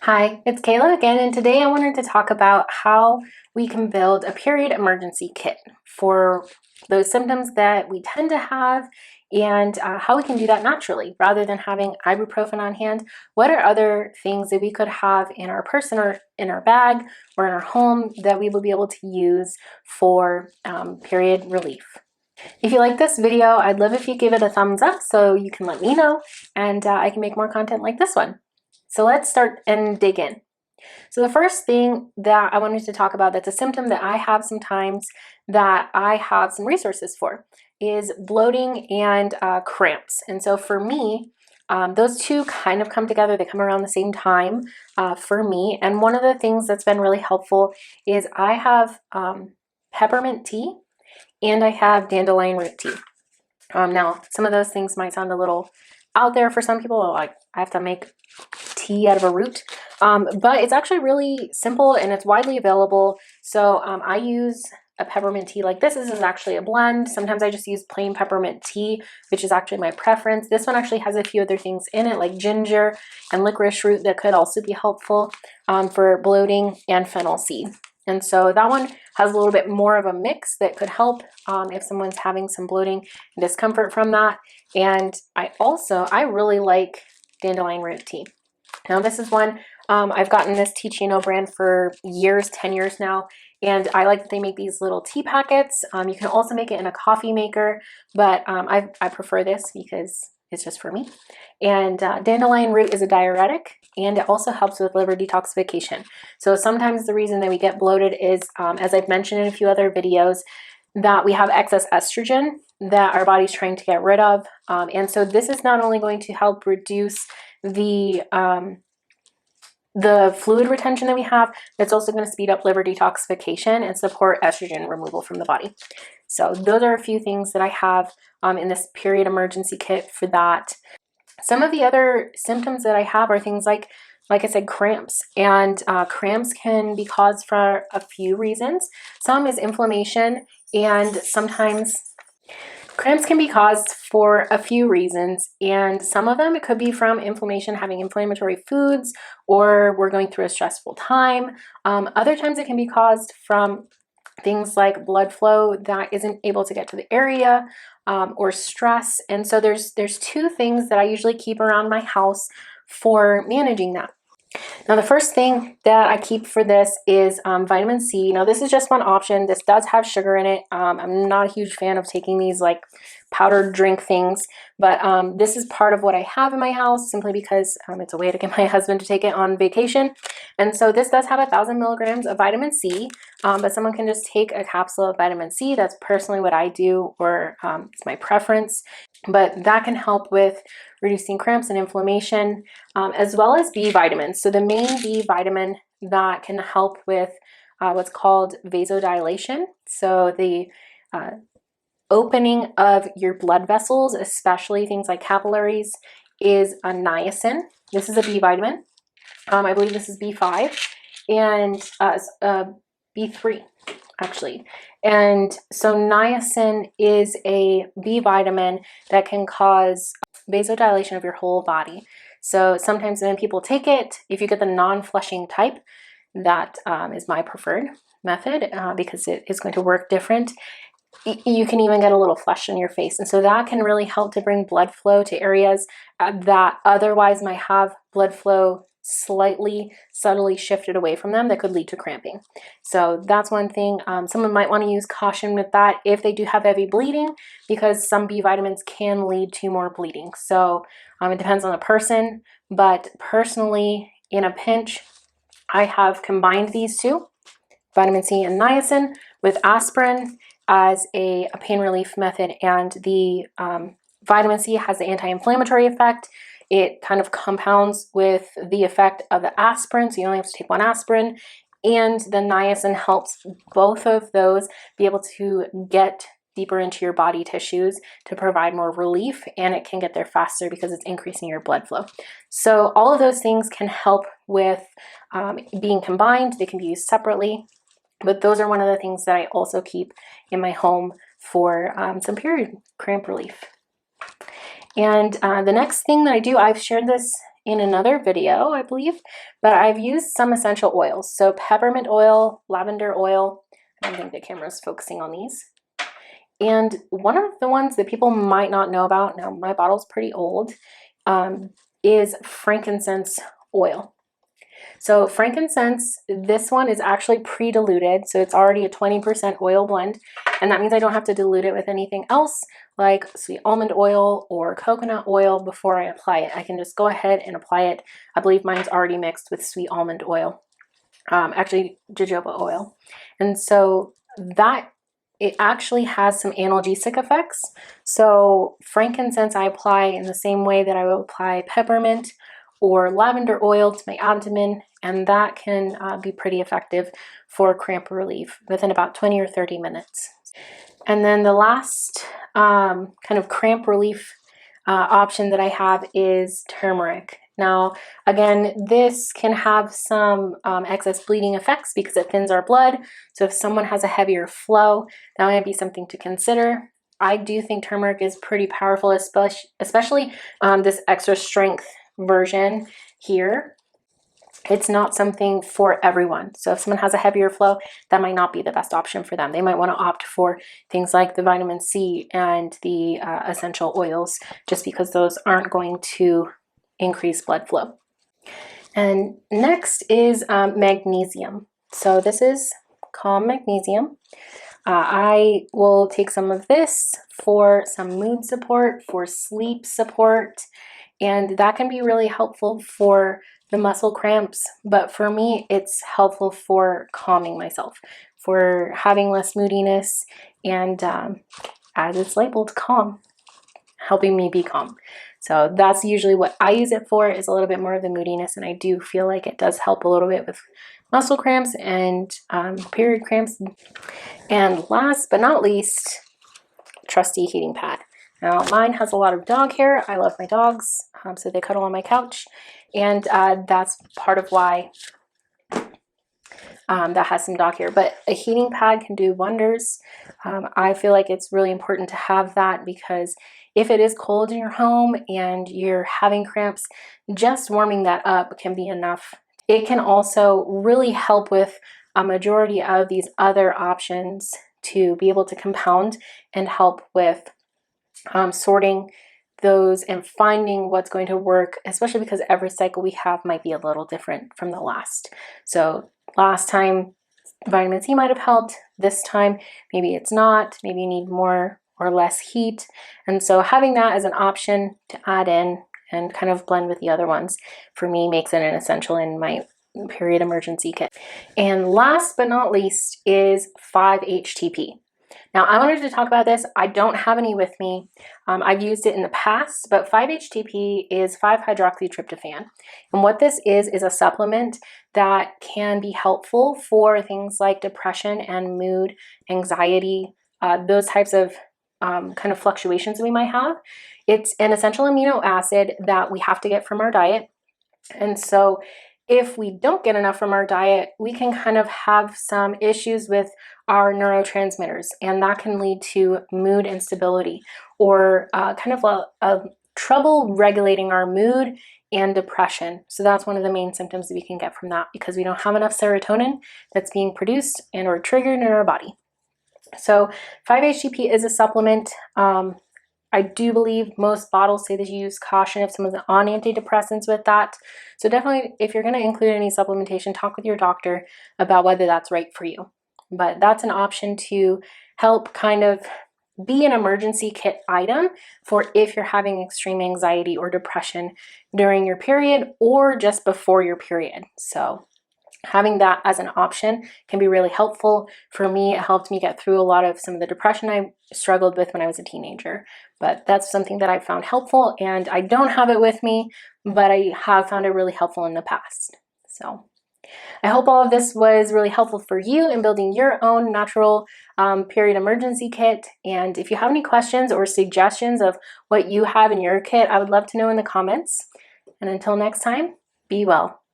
Hi, it's Kayla again, and today I wanted to talk about how we can build a period emergency kit for those symptoms that we tend to have and how we can do that naturally rather than having ibuprofen on hand. What are other things that we could have in our purse or in our bag or in our home that we will be able to use for period relief? If you like this video, I'd love if you give it a thumbs up so you can let me know and I can make more content like this one. So let's start and dig in. So the first thing that I wanted to talk about that's a symptom that I have sometimes that I have some resources for is bloating and cramps. And so for me, those two kind of come together. They come around the same time for me. And one of the things that's been really helpful is I have peppermint tea and I have dandelion root tea. Now, some of those things might sound a little out there for some people, like I have to make tea out of a root, but it's actually really simple and it's widely available. So I use a peppermint tea like this. This is actually a blend. Sometimes I just use plain peppermint tea, which is actually my preference. This one actually has a few other things in it, like ginger and licorice root that could also be helpful for bloating, and fennel seed. And so that one has a little bit more of a mix that could help if someone's having some bloating and discomfort from that. And I really like dandelion root tea. Now this is one, I've gotten this Ticino brand for years, 10 years now, and I like that they make these little tea packets. You can also make it in a coffee maker, but I prefer this because it's just for me. And dandelion root is a diuretic, and it also helps with liver detoxification. So sometimes the reason that we get bloated is, as I've mentioned in a few other videos, that we have excess estrogen that our body's trying to get rid of. And so this is not only going to help reduce the fluid retention that we have, it's also going to speed up liver detoxification and support estrogen removal from the body. So those are a few things that I have in this period emergency kit for that. Some of the other symptoms that I have are things like I said, cramps. And cramps can be caused for a few reasons. Some is inflammation, and sometimes cramps can be caused for a few reasons, and some of them it could be from inflammation, having inflammatory foods, or we're going through a stressful time. Other times it can be caused from things like blood flow that isn't able to get to the area, or stress. And so there's two things that I usually keep around my house for managing that. Now, the first thing that I keep for this is vitamin C. Now, this is just one option. This does have sugar in it. I'm not a huge fan of taking these like powdered drink things, but this is part of what I have in my house simply because it's a way to get my husband to take it on vacation. And so this does have 1,000 milligrams of vitamin C, but someone can just take a capsule of vitamin C. That's personally what I do, or it's my preference. But that can help with reducing cramps and inflammation, as well as B vitamins. So the main B vitamin that can help with what's called vasodilation. So the opening of your blood vessels, especially things like capillaries, is a niacin. This is a B vitamin. I believe this is B5 and B3 actually. And so niacin is a B vitamin that can cause vasodilation of your whole body. So sometimes when people take it, if you get the non-flushing type, that is my preferred method because it is going to work different. You can even get a little flush in your face. And so that can really help to bring blood flow to areas that otherwise might have blood flow slightly subtly shifted away from them that could lead to cramping. So that's one thing. Someone might want to use caution with that if they do have heavy bleeding, because some B vitamins can lead to more bleeding. So it depends on the person, but personally, in a pinch, I have combined these two, vitamin C and niacin, with aspirin as a pain relief method. And the vitamin C has the anti-inflammatory effect. It kind of compounds with the effect of the aspirin, so you only have to take one aspirin, and the niacin helps both of those be able to get deeper into your body tissues to provide more relief, and it can get there faster because it's increasing your blood flow. So all of those things can help with being combined. They can be used separately, but those are one of the things that I also keep in my home for some period cramp relief. And the next thing that I do, I've shared this in another video, I believe, but I've used some essential oils. So peppermint oil, lavender oil. I don't think the camera's focusing on these. And one of the ones that people might not know about, now my bottle's pretty old, is frankincense oil. So frankincense, this one is actually pre-diluted, so it's already a 20% oil blend, and that means I don't have to dilute it with anything else like sweet almond oil or coconut oil before I apply it. I can just go ahead and apply it. I believe mine's already mixed with sweet almond oil, actually jojoba oil. And so that, it actually has some analgesic effects. So frankincense I apply in the same way that I would apply peppermint or lavender oil to my abdomen, and that can be pretty effective for cramp relief within about 20 or 30 minutes. And then the last kind of cramp relief option that I have is turmeric. Now, again, this can have some excess bleeding effects because it thins our blood. So if someone has a heavier flow, that might be something to consider. I do think turmeric is pretty powerful, especially this extra strength version here. It's not something for everyone. So if someone has a heavier flow, that might not be the best option for them. They might want to opt for things like the vitamin C and the essential oils, just because those aren't going to increase blood flow. And next is magnesium. So this is Calm Magnesium. I will take some of this for some mood support, for sleep support, and that can be really helpful for the muscle cramps. But for me, it's helpful for calming myself, for having less moodiness, and as it's labeled, calm, helping me be calm. So that's usually what I use it for, is a little bit more of the moodiness, and I do feel like it does help a little bit with muscle cramps and period cramps. And last but not least, trusty heating pad. Now mine has a lot of dog hair. I love my dogs, so they cuddle on my couch, and that's part of why that has some dog hair. But a heating pad can do wonders. I feel like it's really important to have that, because if it is cold in your home and you're having cramps, just warming that up can be enough. It can also really help with a majority of these other options to be able to compound and help with sorting those and finding what's going to work, especially because every cycle we have might be a little different from the last. So last time vitamin C might have helped, this time maybe it's not, maybe you need more or less heat. And so having that as an option to add in and kind of blend with the other ones, for me, makes it an essential in my period emergency kit. And last but not least is 5-HTP. Now, I wanted to talk about this. I don't have any with me. I've used it in the past, but 5-HTP is 5-hydroxytryptophan. And what this is a supplement that can be helpful for things like depression and mood, anxiety, those types of kind of fluctuations that we might have. It's an essential amino acid that we have to get from our diet. And so if we don't get enough from our diet, we can kind of have some issues with our neurotransmitters, and that can lead to mood instability or kind of a trouble regulating our mood and depression. So that's one of the main symptoms that we can get from that, because we don't have enough serotonin that's being produced and or triggered in our body. So 5-HTP is a supplement. I do believe most bottles say that you use caution if someone's on antidepressants with that. So definitely, if you're going to include any supplementation, talk with your doctor about whether that's right for you. But that's an option to help kind of be an emergency kit item for if you're having extreme anxiety or depression during your period or just before your period. So having that as an option can be really helpful. For me, it helped me get through a lot of some of the depression I struggled with when I was a teenager. But that's something that I found helpful, and I don't have it with me, but I have found it really helpful in the past. So I hope all of this was really helpful for you in building your own natural period emergency kit. And if you have any questions or suggestions of what you have in your kit, I would love to know in the comments. And until next time, be well.